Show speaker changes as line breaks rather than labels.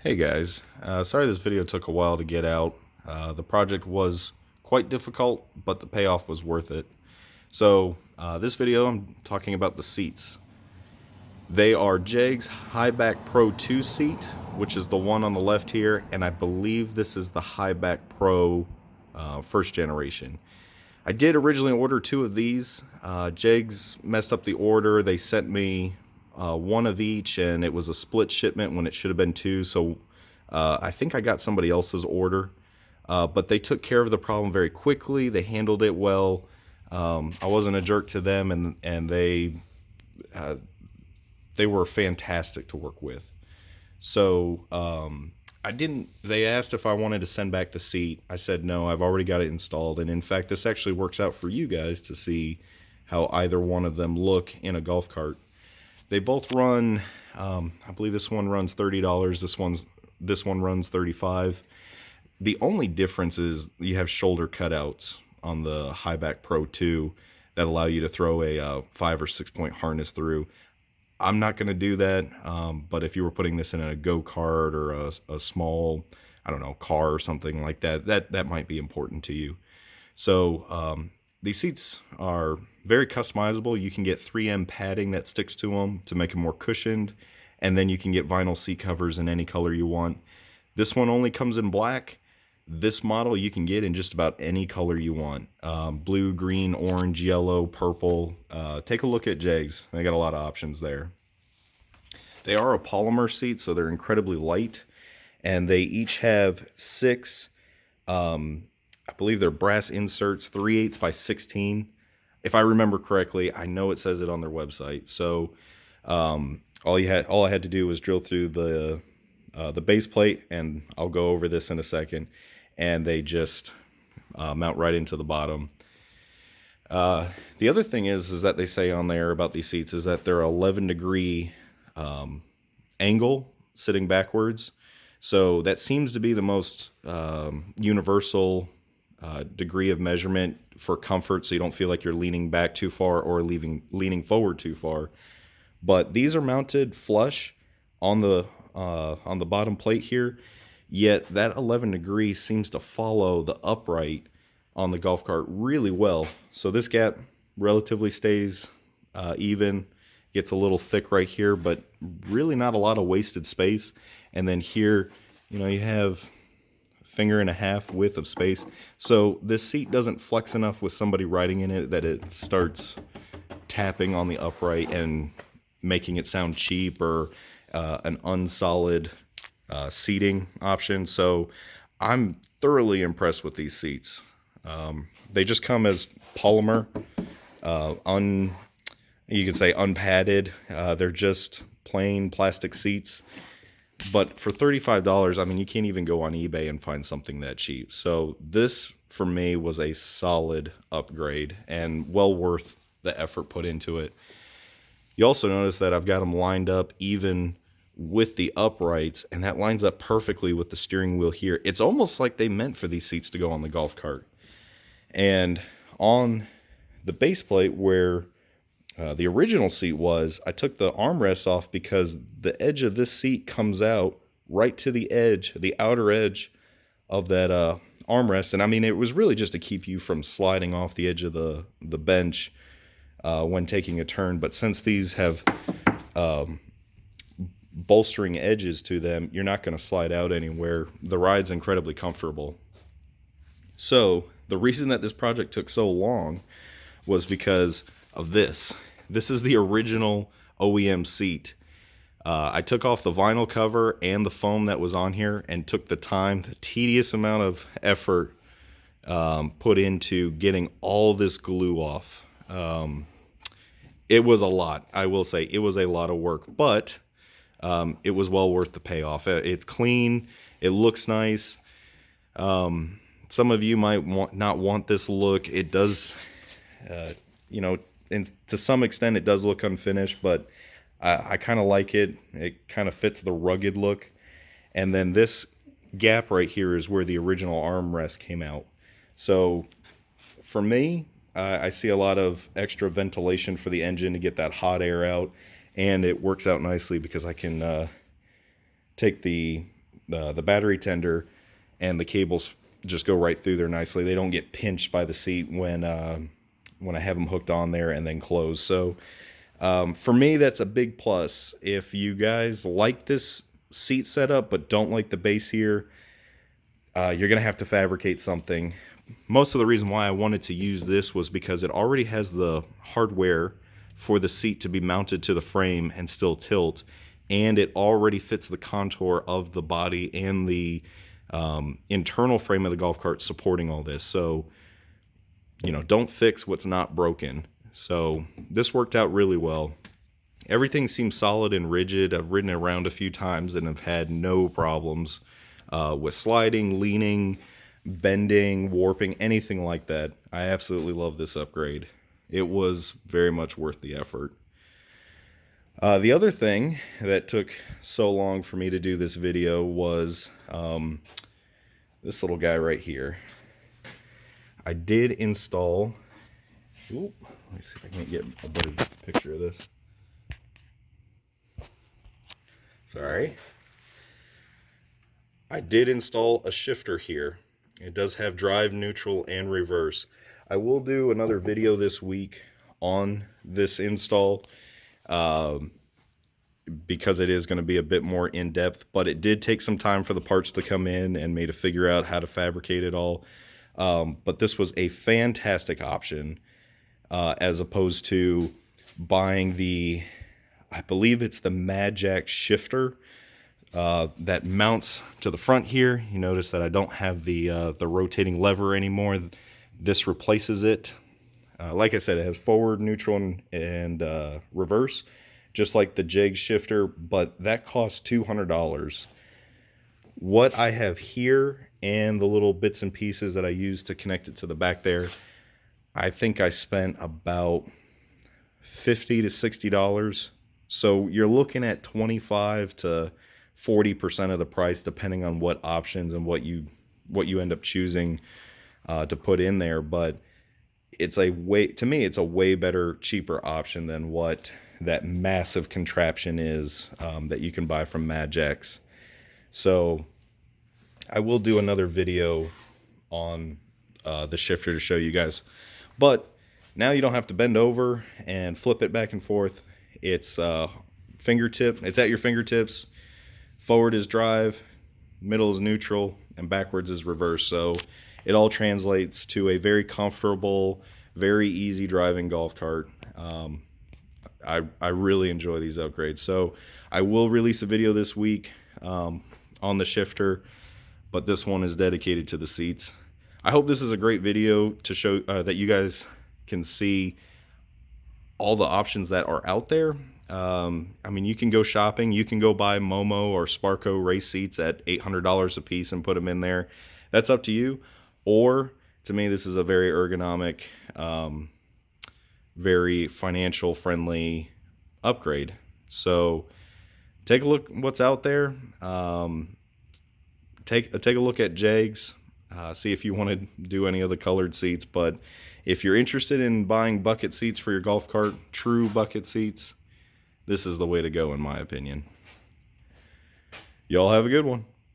Hey guys, sorry this video took a while to get out. The project was quite difficult, but the payoff was worth it. So this video I'm talking about the seats. They are JEGS Highback Pro 2 seat, which is the one on the left here, and I believe this is the Highback Pro first generation. I did originally order two of these. JEGS messed up the order. They sent me one of each, and it was a split shipment when it should have been two. So I think I got somebody else's order, but they took care of the problem very quickly. They handled it well. I wasn't a jerk to them, and they were fantastic to work with. So I didn't. They asked if I wanted to send back the seat. I said no. I've already got it installed, and in fact, this actually works out for you guys to see how either one of them look in a golf cart. They both run. I believe this one runs $30. This one runs 35. The only difference is you have shoulder cutouts on the Highback Pro 2 that allow you to throw a 5 or 6 point harness through. I'm not going to do that, but if you were putting this in a go-kart or a small, I don't know, car or something like that, that might be important to you. So these seats are very customizable. You can get 3M padding that sticks to them to make them more cushioned, and then you can get vinyl seat covers in any color you want. This one only comes in black. This model you can get in just about any color you want. Blue, green, orange, yellow, purple. Take a look at JEGS. They got a lot of options there. They are a polymer seat, so they're incredibly light. And they each have six, I believe they're brass inserts, 3/8 by 16. If I remember correctly, I know it says it on their website. So all I had to do was drill through the base plate, and I'll go over this in a second, and they just mount right into the bottom. The other thing is that they say on there about these seats is that they're 11-degree angle sitting backwards. So that seems to be the most universal degree of measurement for comfort, so you don't feel like you're leaning back too far or leaning forward too far. But these are mounted flush on the bottom plate here, yet that 11 degrees seems to follow the upright on the golf cart really well. So this gap relatively stays even, gets a little thick right here, but really not a lot of wasted space. And then here, you have a finger and a half width of space. So this seat doesn't flex enough with somebody riding in it that it starts tapping on the upright and making it sound cheap or an unsolid seating option. So I'm thoroughly impressed with these seats. They just come as polymer, you could say unpadded. They're just plain plastic seats. But for $35, I mean, you can't even go on eBay and find something that cheap. So this, for me, was a solid upgrade and well worth the effort put into it. You also notice that I've got them lined up even with the uprights, and that lines up perfectly with the steering wheel here. It's almost like they meant for these seats to go on the golf cart. And on the base plate where the original seat was, I took the armrest off because the edge of this seat comes out right to the edge, the outer edge of that armrest. And I mean, it was really just to keep you from sliding off the edge of the bench when taking a turn. But since these have bolstering edges to them, you're not going to slide out anywhere. The ride's incredibly comfortable. So the reason that this project took so long was because of this. This is the original OEM seat. I took off the vinyl cover and the foam that was on here and took the time, the tedious amount of effort put into getting all this glue off. It was a lot. I will say it was a lot of work, but it was well worth the payoff. It's clean. It looks nice. Some of you might not want this look. It does, and to some extent it does look unfinished, but I kind of like it. It kind of fits the rugged look. And then this gap right here is where the original armrest came out. So for me, I see a lot of extra ventilation for the engine to get that hot air out, and it works out nicely because I can take the the battery tender, and the cables just go right through there nicely. They don't get pinched by the seat when I have them hooked on there and then closed. So for me, that's a big plus. If you guys like this seat setup but don't like the base here, you're going to have to fabricate something. Most of the reason why I wanted to use this was because it already has the hardware for the seat to be mounted to the frame and still tilt, and it already fits the contour of the body and the internal frame of the golf cart supporting all this. So, you know, don't fix what's not broken. So this worked out really well. Everything seems solid and rigid. I've ridden it around a few times and have had no problems with sliding, leaning, bending, warping, anything like that. I absolutely love this upgrade. It was very much worth the effort. The other thing that took so long for me to do this video was this little guy right here. I did install, let me see if I can get a better picture of this. Sorry. I did install a shifter here. It does have drive, neutral, and reverse. I will do another video this week on this install because it is going to be a bit more in-depth, but it did take some time for the parts to come in and me to figure out how to fabricate it all. But this was a fantastic option as opposed to buying the, I believe it's the Mad Jack shifter that mounts to the front here. You notice that I don't have the rotating lever anymore. This replaces it. Like I said, it has forward, neutral, and reverse, just like the JEGS shifter, but that costs $200. What I have here and the little bits and pieces that I use to connect it to the back there, I think I spent about $50 to $60. So you're looking at 25 to 40% of the price, depending on what options and what you end up choosing to put in there. But it's to me, it's a way better, cheaper option than what that massive contraption is that you can buy from Mad Jack's. So I will do another video on the shifter to show you guys. But now you don't have to bend over and flip it back and forth. It's fingertip. It's at your fingertips. Forward is drive, middle is neutral, and backwards is reverse. So it all translates to a very comfortable, very easy driving golf cart. I really enjoy these upgrades. So I will release a video this week on the shifter, but this one is dedicated to the seats. I hope this is a great video to show that you guys can see all the options that are out there. I mean, you can go shopping. You can go buy Momo or Sparco race seats at $800 a piece and put them in there. That's up to you. Or, to me, this is a very ergonomic, very financial friendly upgrade. So take a look what's out there. Take a look at JEGS. See if you want to do any of the colored seats. But if you're interested in buying bucket seats for your golf cart, true bucket seats, this is the way to go, in my opinion. Y'all have a good one.